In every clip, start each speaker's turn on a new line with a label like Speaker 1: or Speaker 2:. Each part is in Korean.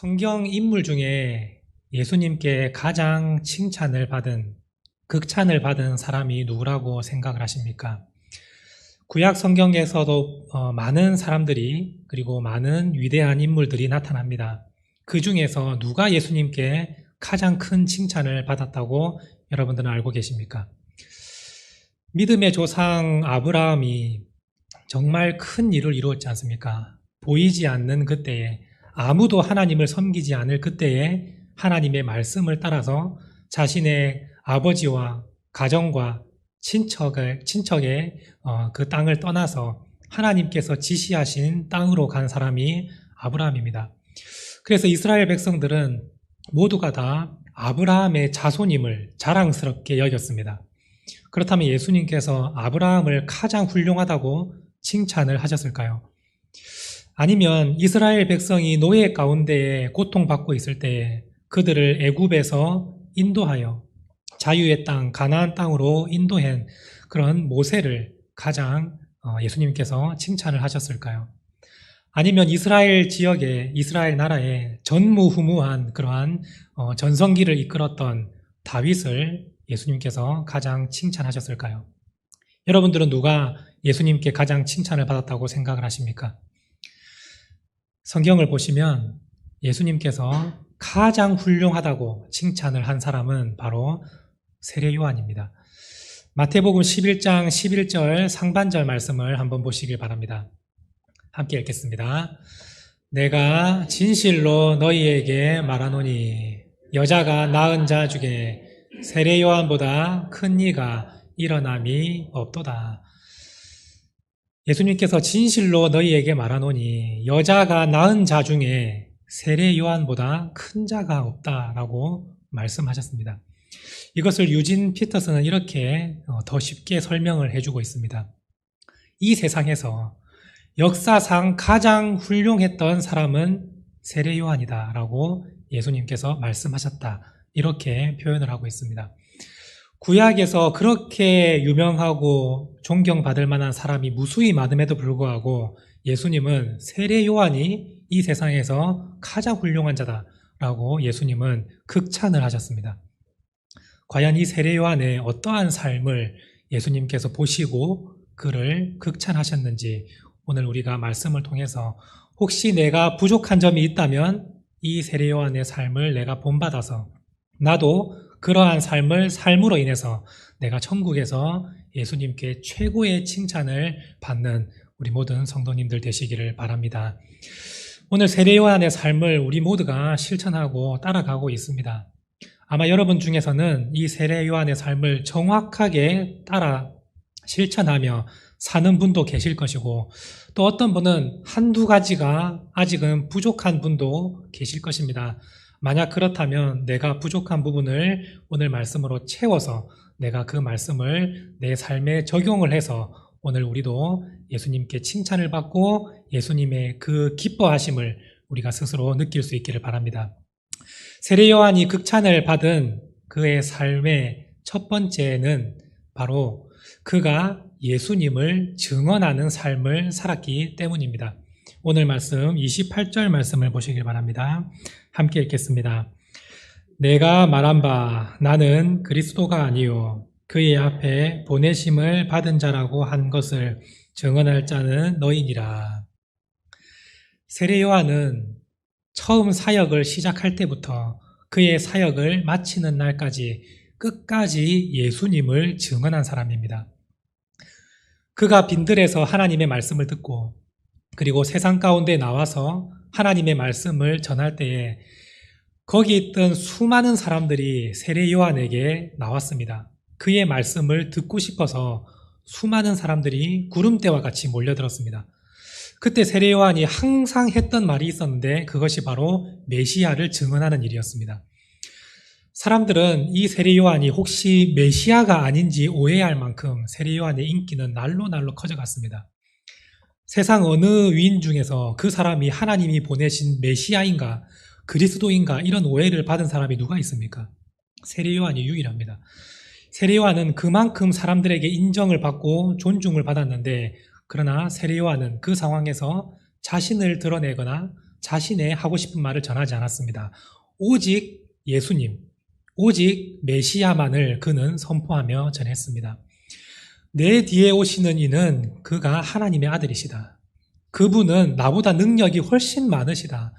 Speaker 1: 성경 인물 중에 예수님께 가장 극찬을 받은 사람이 누구라고 생각을 하십니까? 구약 성경에서도 많은 사람들이 그리고 많은 위대한 인물들이 나타납니다. 그 중에서 누가 예수님께 가장 큰 칭찬을 받았다고 여러분들은 알고 계십니까? 믿음의 조상 아브라함이 정말 큰 일을 이루었지 않습니까? 보이지 않는 그때에, 아무도 하나님을 섬기지 않을 그때에 하나님의 말씀을 따라서 자신의 아버지와 가정과 친척의 그 땅을 떠나서 하나님께서 지시하신 땅으로 간 사람이 아브라함입니다. 그래서 이스라엘 백성들은 모두가 다 아브라함의 자손임을 자랑스럽게 여겼습니다. 그렇다면 예수님께서 아브라함을 가장 훌륭하다고 칭찬을 하셨을까요? 아니면 이스라엘 백성이 노예 가운데에 고통받고 있을 때에 그들을 애굽에서 인도하여 자유의 땅, 가나안 땅으로 인도한 그런 모세를 가장 예수님께서 칭찬을 하셨을까요? 아니면 이스라엘 지역에, 이스라엘 나라에 전무후무한 그러한 전성기를 이끌었던 다윗을 예수님께서 가장 칭찬하셨을까요? 여러분들은 누가 예수님께 가장 칭찬을 받았다고 생각을 하십니까? 성경을 보시면 예수님께서 가장 훌륭하다고 칭찬을 한 사람은 바로 세례 요한입니다. 마태복음 11장 11절 상반절 말씀을 한번 보시길 바랍니다. 함께 읽겠습니다. 내가 진실로 너희에게 말하노니 여자가 낳은 자 중에 세례 요한보다 큰 이가 일어남이 없도다. 예수님께서 진실로 너희에게 말하노니 여자가 낳은 자 중에 세례 요한보다 큰 자가 없다라고 말씀하셨습니다. 이것을 유진 피터슨은 이렇게 더 쉽게 설명을 해주고 있습니다. 이 세상에서 역사상 가장 훌륭했던 사람은 세례 요한이다 라고 예수님께서 말씀하셨다, 이렇게 표현을 하고 있습니다. 구약에서 그렇게 유명하고 존경받을 만한 사람이 무수히 많음에도 불구하고 예수님은 세례 요한이 이 세상에서 가장 훌륭한 자다라고 예수님은 극찬을 하셨습니다. 과연 이 세례 요한의 어떠한 삶을 예수님께서 보시고 그를 극찬하셨는지 오늘 우리가 말씀을 통해서 혹시 내가 부족한 점이 있다면 이 세례 요한의 삶을 내가 본받아서 나도 그러한 삶으로 인해서 내가 천국에서 예수님께 최고의 칭찬을 받는 우리 모든 성도님들 되시기를 바랍니다. 오늘 세례 요한의 삶을 우리 모두가 실천하고 따라가고 있습니다. 아마 여러분 중에서는 이 세례 요한의 삶을 정확하게 따라 실천하며 사는 분도 계실 것이고, 또 어떤 분은 한두 가지가 아직은 부족한 분도 계실 것입니다. 만약 그렇다면 내가 부족한 부분을 오늘 말씀으로 채워서 내가 그 말씀을 내 삶에 적용을 해서 오늘 우리도 예수님께 칭찬을 받고 예수님의 그 기뻐하심을 우리가 스스로 느낄 수 있기를 바랍니다. 세례 요한이 극찬을 받은 그의 삶의 첫 번째는 바로 그가 예수님을 증언하는 삶을 살았기 때문입니다. 오늘 말씀 28절 말씀을 보시길 바랍니다. 함께 읽겠습니다. 내가 말한 바 나는 그리스도가 아니요 그의 앞에 보내심을 받은 자라고 한 것을 증언할 자는 너희니라. 세례 요한은 처음 사역을 시작할 때부터 그의 사역을 마치는 날까지 끝까지 예수님을 증언한 사람입니다. 그가 빈들에서 하나님의 말씀을 듣고 그리고 세상 가운데 나와서 하나님의 말씀을 전할 때에 거기 있던 수많은 사람들이 세례 요한에게 나왔습니다. 그의 말씀을 듣고 싶어서 수많은 사람들이 구름대와 같이 몰려들었습니다. 그때 세례 요한이 항상 했던 말이 있었는데 그것이 바로 메시아를 증언하는 일이었습니다. 사람들은 이 세례 요한이 혹시 메시아가 아닌지 오해할 만큼 세례 요한의 인기는 날로 커져갔습니다. 세상 어느 위인 중에서 그 사람이 하나님이 보내신 메시아인가 그리스도인가 이런 오해를 받은 사람이 누가 있습니까? 세례 요한이 유일합니다. 세례 요한은 그만큼 사람들에게 인정을 받고 존중을 받았는데, 그러나 세례 요한은 그 상황에서 자신을 드러내거나 자신의 하고 싶은 말을 전하지 않았습니다. 오직 예수님, 오직 메시아만을 그는 선포하며 전했습니다. 내 뒤에 오시는 이는 그가 하나님의 아들이시다. 그분은 나보다 능력이 훨씬 많으시다.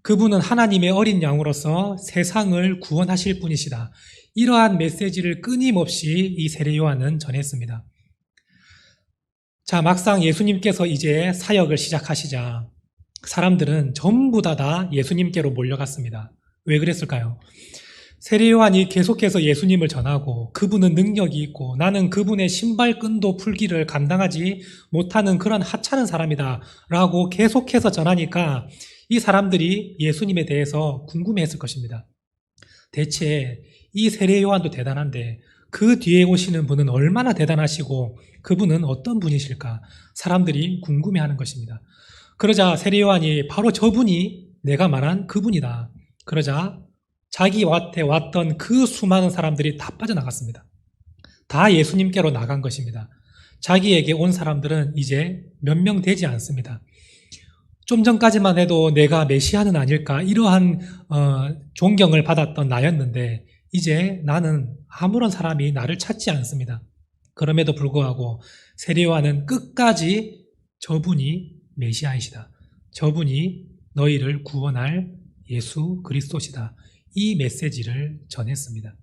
Speaker 1: 그분은 하나님의 어린 양으로서 세상을 구원하실 분이시다. 이러한 메시지를 끊임없이 이 세례 요한은 전했습니다. 자, 막상 예수님께서 이제 사역을 시작하시자 사람들은 전부 다 예수님께로 몰려갔습니다. 왜 그랬을까요? 세례 요한이 계속해서 예수님을 전하고 그분은 능력이 있고 나는 그분의 신발끈도 풀기를 감당하지 못하는 그런 하찮은 사람이다 라고 계속해서 전하니까 이 사람들이 예수님에 대해서 궁금해했을 것입니다. 대체 이 세례 요한도 대단한데 그 뒤에 오시는 분은 얼마나 대단하시고 그분은 어떤 분이실까? 사람들이 궁금해하는 것입니다. 그러자 세례 요한이 바로 저분이 내가 말한 그분이다. 그러자 자기한테 왔던 그 수많은 사람들이 다 빠져나갔습니다. 다 예수님께로 나간 것입니다. 자기에게 온 사람들은 이제 몇 명 되지 않습니다. 좀 전까지만 해도 내가 메시아는 아닐까 이러한 존경을 받았던 나였는데 이제 나는 아무런 사람이 나를 찾지 않습니다. 그럼에도 불구하고 세례 요한은 끝까지 저분이 메시아이시다. 저분이 너희를 구원할 예수 그리스도시다. 이 메시지를 전했습니다.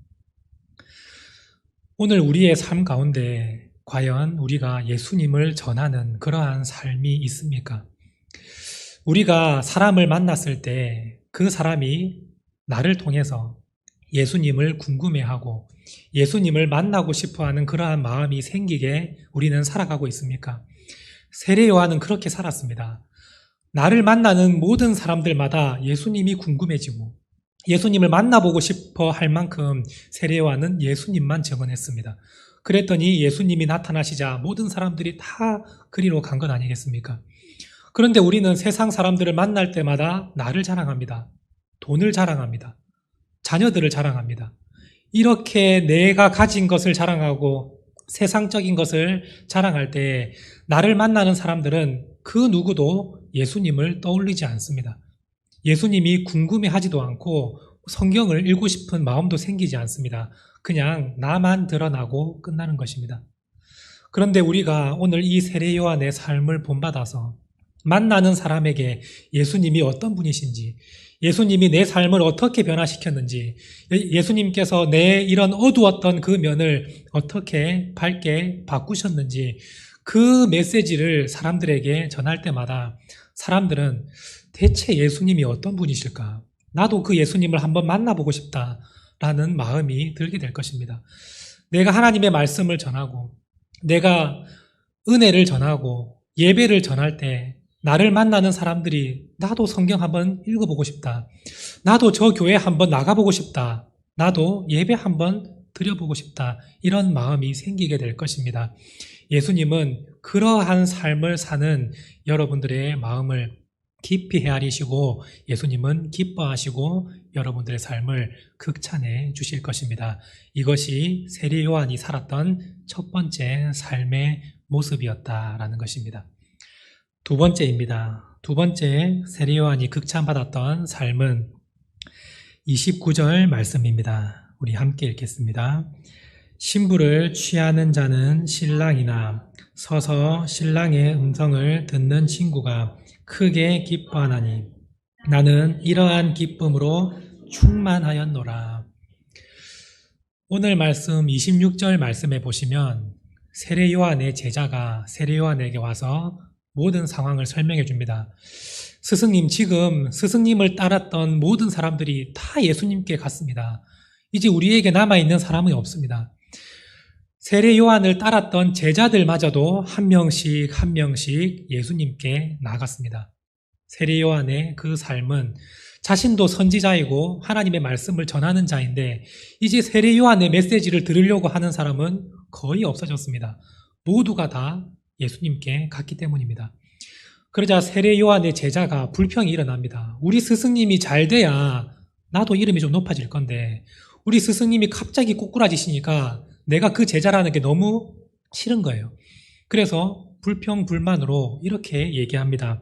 Speaker 1: 오늘 우리의 삶 가운데 과연 우리가 예수님을 전하는 그러한 삶이 있습니까? 우리가 사람을 만났을 때 그 사람이 나를 통해서 예수님을 궁금해하고 예수님을 만나고 싶어하는 그러한 마음이 생기게 우리는 살아가고 있습니까? 세례 요한은 그렇게 살았습니다. 나를 만나는 모든 사람들마다 예수님이 궁금해지고 예수님을 만나보고 싶어 할 만큼 세례 요한은 예수님만 증언했습니다. 그랬더니 예수님이 나타나시자 모든 사람들이 다 그리로 간 건 아니겠습니까? 그런데 우리는 세상 사람들을 만날 때마다 나를 자랑합니다. 돈을 자랑합니다. 자녀들을 자랑합니다. 이렇게 내가 가진 것을 자랑하고 세상적인 것을 자랑할 때 나를 만나는 사람들은 그 누구도 예수님을 떠올리지 않습니다. 예수님이 궁금해하지도 않고 성경을 읽고 싶은 마음도 생기지 않습니다. 그냥 나만 드러나고 끝나는 것입니다. 그런데 우리가 오늘 이 세례 요한의 삶을 본받아서 만나는 사람에게 예수님이 어떤 분이신지, 예수님이 내 삶을 어떻게 변화시켰는지, 예수님께서 내 이런 어두웠던 그 면을 어떻게 밝게 바꾸셨는지 그 메시지를 사람들에게 전할 때마다 사람들은 대체 예수님이 어떤 분이실까? 나도 그 예수님을 한번 만나보고 싶다라는 마음이 들게 될 것입니다. 내가 하나님의 말씀을 전하고 내가 은혜를 전하고 예배를 전할 때 나를 만나는 사람들이 나도 성경 한번 읽어보고 싶다. 나도 저 교회 한번 나가보고 싶다. 나도 예배 한번 드려보고 싶다. 이런 마음이 생기게 될 것입니다. 예수님은 그러한 삶을 사는 여러분들의 마음을 깊이 헤아리시고 예수님은 기뻐하시고 여러분들의 삶을 극찬해 주실 것입니다. 이것이 세례 요한이 살았던 첫 번째 삶의 모습이었다라는 것입니다. 두 번째입니다. 두 번째 세례 요한이 극찬받았던 삶은 29절 말씀입니다. 우리 함께 읽겠습니다. 신부를 취하는 자는 신랑이나 서서 신랑의 음성을 듣는 친구가 크게 기뻐하나니 나는 이러한 기쁨으로 충만하였노라. 오늘 말씀 26절 말씀에 보시면 세례 요한의 제자가 세례 요한에게 와서 모든 상황을 설명해 줍니다. 스승님, 지금 스승님을 따랐던 모든 사람들이 다 예수님께 갔습니다. 이제 우리에게 남아있는 사람은 없습니다. 세례 요한을 따랐던 제자들마저도 한 명씩 한 명씩 예수님께 나갔습니다. 세례 요한의 그 삶은 자신도 선지자이고 하나님의 말씀을 전하는 자인데 이제 세례 요한의 메시지를 들으려고 하는 사람은 거의 없어졌습니다. 모두가 다 예수님께 갔기 때문입니다. 그러자 세례 요한의 제자가 불평이 일어납니다. 우리 스승님이 잘 돼야 나도 이름이 좀 높아질 건데 우리 스승님이 갑자기 꼬꾸라지시니까 내가 그 제자라는 게 너무 싫은 거예요. 그래서 불평불만으로 이렇게 얘기합니다.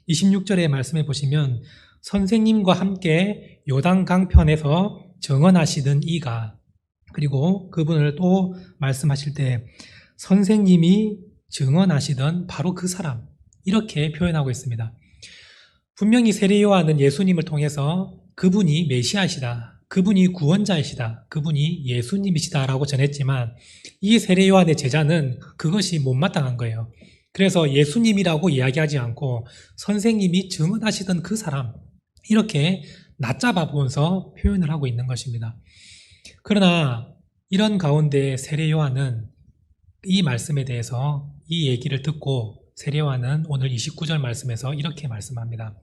Speaker 1: 26절의 말씀에 보시면 선생님과 함께 요단 강편에서 정언하시던 이가, 그리고 그분을 또 말씀하실 때 선생님이 증언하시던 바로 그 사람, 이렇게 표현하고 있습니다. 분명히 세례 요한은 예수님을 통해서 그분이 메시아시다, 그분이 구원자이시다, 그분이 예수님이시다라고 전했지만 이 세례 요한의 제자는 그것이 못마땅한 거예요. 그래서 예수님이라고 이야기하지 않고 선생님이 증언하시던 그 사람, 이렇게 낮잡아 보면서 표현을 하고 있는 것입니다. 그러나 이런 가운데 세례 요한은 이 말씀에 대해서 이 얘기를 듣고 세례 요한은 오늘 29절 말씀에서 이렇게 말씀합니다.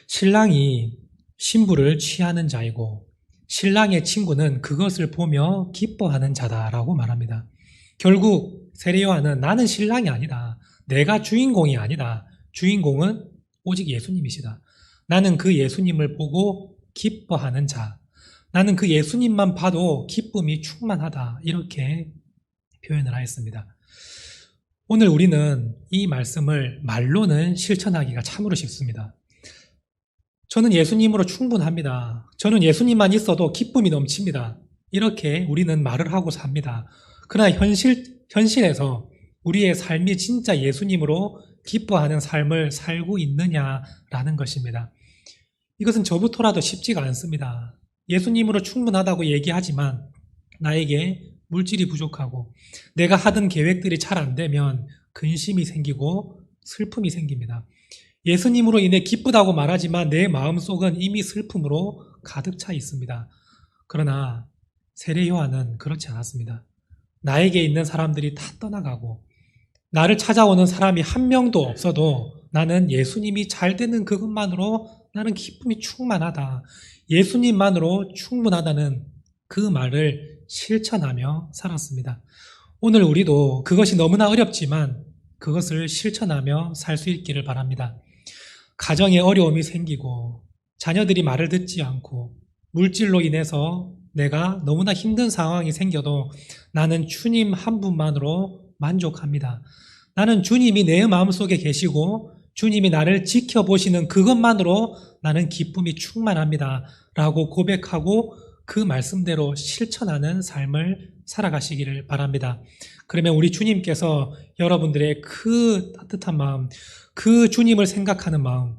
Speaker 1: 신랑이 신부를 취하는 자이고 신랑의 친구는 그것을 보며 기뻐하는 자다라고 말합니다. 결국 세례 요한은 나는 신랑이 아니다, 내가 주인공이 아니다, 주인공은 오직 예수님이시다, 나는 그 예수님을 보고 기뻐하는 자, 나는 그 예수님만 봐도 기쁨이 충만하다, 이렇게 표현을 하였습니다. 오늘 우리는 이 말씀을 말로는 실천하기가 참으로 쉽습니다. 저는 예수님으로 충분합니다, 저는 예수님만 있어도 기쁨이 넘칩니다, 이렇게 우리는 말을 하고 삽니다. 그러나 현실에서 우리의 삶이 진짜 예수님으로 기뻐하는 삶을 살고 있느냐라는 것입니다. 이것은 저부터라도 쉽지가 않습니다. 예수님으로 충분하다고 얘기하지만 나에게 물질이 부족하고 내가 하던 계획들이 잘 안 되면 근심이 생기고 슬픔이 생깁니다. 예수님으로 인해 기쁘다고 말하지만 내 마음속은 이미 슬픔으로 가득 차 있습니다. 그러나 세례 요한은 그렇지 않았습니다. 나에게 있는 사람들이 다 떠나가고 나를 찾아오는 사람이 한 명도 없어도 나는 예수님이 잘 되는 그것만으로 나는 기쁨이 충만하다, 예수님만으로 충분하다는 그 말을 실천하며 살았습니다. 오늘 우리도 그것이 너무나 어렵지만 그것을 실천하며 살 수 있기를 바랍니다. 가정에 어려움이 생기고 자녀들이 말을 듣지 않고 물질로 인해서 내가 너무나 힘든 상황이 생겨도 나는 주님 한 분만으로 만족합니다. 나는 주님이 내 마음속에 계시고 주님이 나를 지켜보시는 그것만으로 나는 기쁨이 충만합니다 라고 고백하고 그 말씀대로 실천하는 삶을 살아가시기를 바랍니다. 그러면 우리 주님께서 여러분들의 그 따뜻한 마음, 그 주님을 생각하는 마음,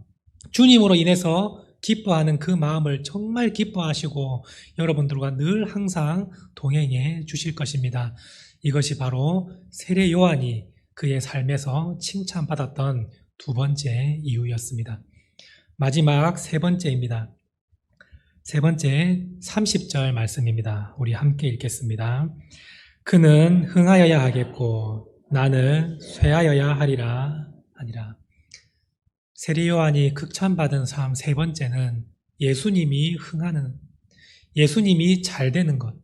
Speaker 1: 주님으로 인해서 기뻐하는 그 마음을 정말 기뻐하시고 여러분들과 늘 항상 동행해 주실 것입니다. 이것이 바로 세례 요한이 그의 삶에서 칭찬받았던 두 번째 이유였습니다. 마지막 세 번째입니다. 세 번째 30절 말씀입니다. 우리 함께 읽겠습니다. 그는 흥하여야 하겠고 나는 쇠하여야 하리라 아니라. 세례 요한이 극찬받은 삶 세 번째는 예수님이 흥하는, 예수님이 잘 되는 것,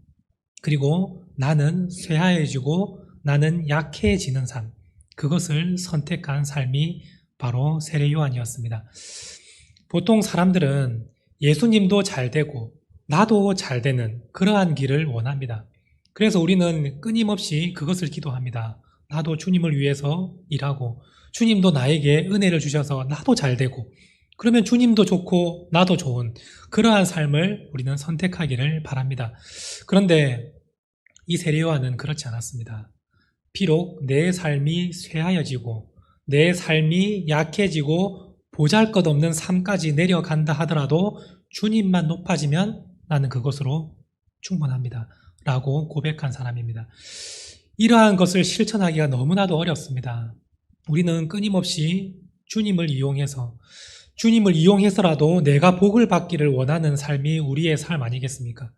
Speaker 1: 그리고 나는 쇠하여지고 나는 약해지는 삶, 그것을 선택한 삶이 바로 세례 요한이었습니다. 보통 사람들은 예수님도 잘 되고 나도 잘 되는 그러한 길을 원합니다. 그래서 우리는 끊임없이 그것을 기도합니다. 나도 주님을 위해서 일하고 주님도 나에게 은혜를 주셔서 나도 잘 되고 그러면 주님도 좋고 나도 좋은 그러한 삶을 우리는 선택하기를 바랍니다. 그런데 이 세례 요한은 그렇지 않았습니다. 비록 내 삶이 쇠하여지고 내 삶이 약해지고 보잘것없는 삶까지 내려간다 하더라도 주님만 높아지면 나는 그것으로 충분합니다 라고 고백한 사람입니다. 이러한 것을 실천하기가 너무나도 어렵습니다. 우리는 끊임없이 주님을 이용해서라도 내가 복을 받기를 원하는 삶이 우리의 삶 아니겠습니까?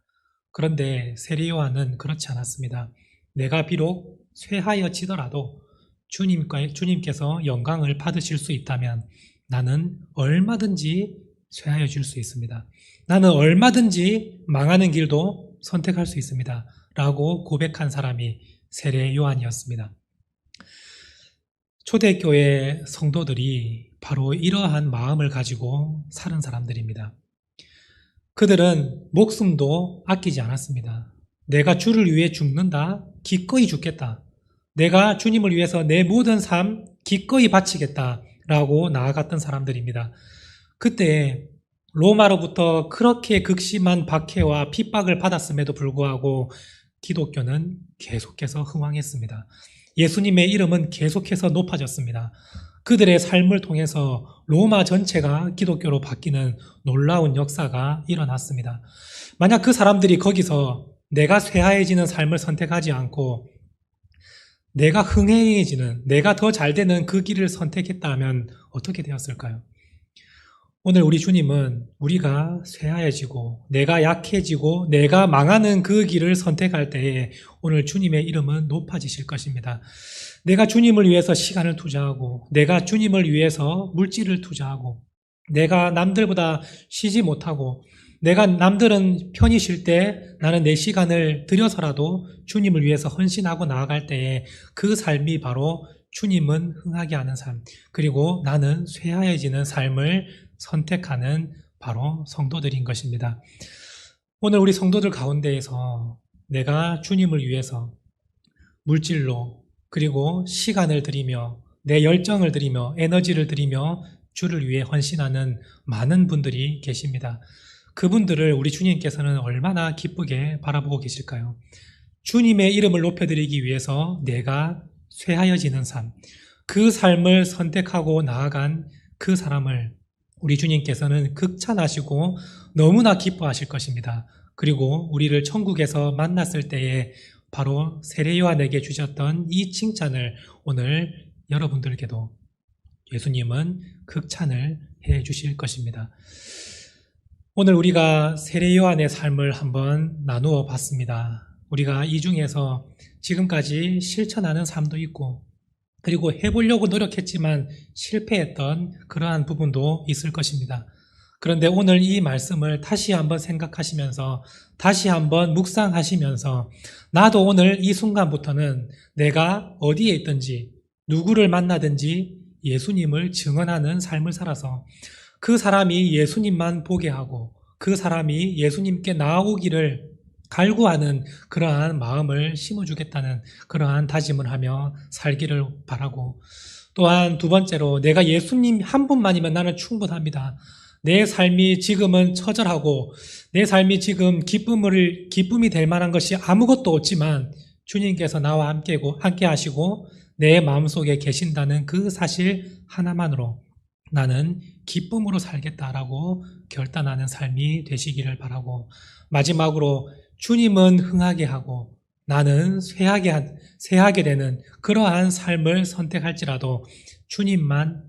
Speaker 1: 그런데 세례 요한은 그렇지 않았습니다. 내가 비록 쇠하여지더라도 주님께서 영광을 받으실 수 있다면 나는 얼마든지 쇠하여질 수 있습니다. 나는 얼마든지 망하는 길도 선택할 수 있습니다 라고 고백한 사람이 세례 요한이었습니다. 초대교회 성도들이 바로 이러한 마음을 가지고 사는 사람들입니다. 그들은 목숨도 아끼지 않았습니다. 내가 주를 위해 죽는다, 기꺼이 죽겠다. 내가 주님을 위해서 내 모든 삶 기꺼이 바치겠다 라고 나아갔던 사람들입니다. 그때 로마로부터 그렇게 극심한 박해와 핍박을 받았음에도 불구하고 기독교는 계속해서 흥왕했습니다. 예수님의 이름은 계속해서 높아졌습니다. 그들의 삶을 통해서 로마 전체가 기독교로 바뀌는 놀라운 역사가 일어났습니다. 만약 그 사람들이 거기서 내가 쇠하해지는 삶을 선택하지 않고 내가 흥행해지는, 내가 더 잘되는 그 길을 선택했다면 어떻게 되었을까요? 오늘 우리 주님은 우리가 쇠하해지고 내가 약해지고 내가 망하는 그 길을 선택할 때에 오늘 주님의 이름은 높아지실 것입니다. 내가 주님을 위해서 시간을 투자하고 내가 주님을 위해서 물질을 투자하고 내가 남들보다 쉬지 못하고 내가 남들은 편히 쉴 때 나는 내 시간을 들여서라도 주님을 위해서 헌신하고 나아갈 때에 그 삶이 바로 주님은 흥하게 하는 삶, 그리고 나는 쇠하해지는 삶을 선택하는 바로 성도들인 것입니다. 오늘 우리 성도들 가운데에서 내가 주님을 위해서 물질로 그리고 시간을 들이며 내 열정을 들이며 에너지를 들이며 주를 위해 헌신하는 많은 분들이 계십니다. 그분들을 우리 주님께서는 얼마나 기쁘게 바라보고 계실까요? 주님의 이름을 높여드리기 위해서 내가 쇠하여지는 삶, 그 삶을 선택하고 나아간 그 사람을 우리 주님께서는 극찬하시고 너무나 기뻐하실 것입니다. 그리고 우리를 천국에서 만났을 때에 바로 세례 요한에게 주셨던 이 칭찬을 오늘 여러분들께도 예수님은 극찬을 해 주실 것입니다. 오늘 우리가 세례 요한의 삶을 한번 나누어 봤습니다. 우리가 이 중에서 지금까지 실천하는 삶도 있고 그리고 해보려고 노력했지만 실패했던 그러한 부분도 있을 것입니다. 그런데 오늘 이 말씀을 다시 한번 생각하시면서 다시 한번 묵상하시면서 나도 오늘 이 순간부터는 내가 어디에 있든지 누구를 만나든지 예수님을 증언하는 삶을 살아서 그 사람이 예수님만 보게 하고 그 사람이 예수님께 나아오기를 갈구하는 그러한 마음을 심어주겠다는 그러한 다짐을 하며 살기를 바라고, 또한 두 번째로 내가 예수님 한 분만이면 나는 충분합니다. 내 삶이 지금은 처절하고 내 삶이 지금 기쁨이 될 만한 것이 아무것도 없지만 주님께서 나와 함께 하시고 내 마음속에 계신다는 그 사실 하나만으로 나는 기쁨으로 살겠다라고 결단하는 삶이 되시기를 바라고, 마지막으로 주님은 흥하게 하고 나는 쇠하게 되는 그러한 삶을 선택할지라도 주님만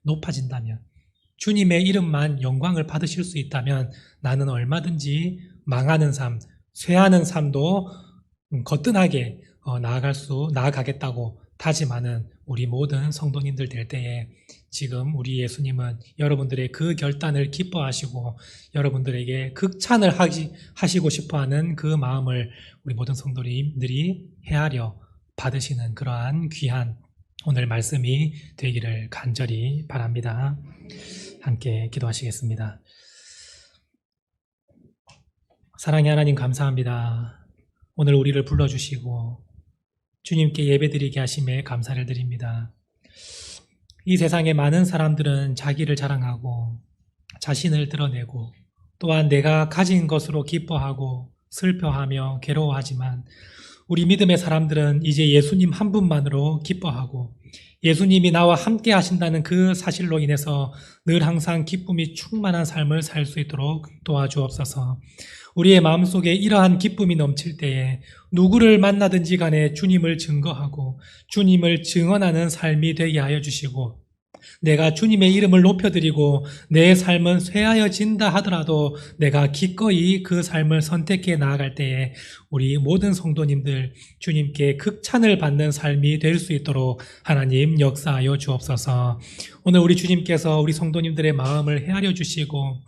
Speaker 1: 높아진다면, 주님의 이름만 영광을 받으실 수 있다면 나는 얼마든지 망하는 삶, 쇠하는 삶도 거뜬하게 나아가겠다고 다짐하는 우리 모든 성도님들 될 때에 지금 우리 예수님은 여러분들의 그 결단을 기뻐하시고 여러분들에게 극찬을 하시고 싶어하는 그 마음을 우리 모든 성도님들이 헤아려 받으시는 그러한 귀한 오늘 말씀이 되기를 간절히 바랍니다. 함께 기도하시겠습니다. 사랑의 하나님, 감사합니다. 오늘 우리를 불러주시고 주님께 예배드리게 하심에 감사를 드립니다. 이 세상의 많은 사람들은 자기를 자랑하고 자신을 드러내고 또한 내가 가진 것으로 기뻐하고 슬퍼하며 괴로워하지만 우리 믿음의 사람들은 이제 예수님 한 분만으로 기뻐하고 예수님이 나와 함께 하신다는 그 사실로 인해서 늘 항상 기쁨이 충만한 삶을 살 수 있도록 도와주옵소서. 우리의 마음속에 이러한 기쁨이 넘칠 때에 누구를 만나든지 간에 주님을 증거하고 주님을 증언하는 삶이 되게 하여 주시고, 내가 주님의 이름을 높여드리고 내 삶은 쇠하여진다 하더라도 내가 기꺼이 그 삶을 선택해 나아갈 때에 우리 모든 성도님들 주님께 극찬을 받는 삶이 될 수 있도록 하나님 역사하여 주옵소서. 오늘 우리 주님께서 우리 성도님들의 마음을 헤아려 주시고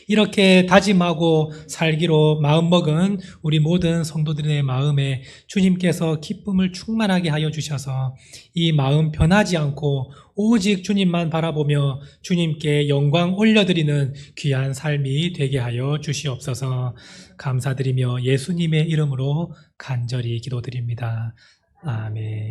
Speaker 1: 이렇게 다짐하고 살기로 마음먹은 우리 모든 성도들의 마음에 주님께서 기쁨을 충만하게 하여 주셔서 이 마음 변하지 않고 오직 주님만 바라보며 주님께 영광 올려드리는 귀한 삶이 되게 하여 주시옵소서. 감사드리며 예수님의 이름으로 간절히 기도드립니다. 아멘.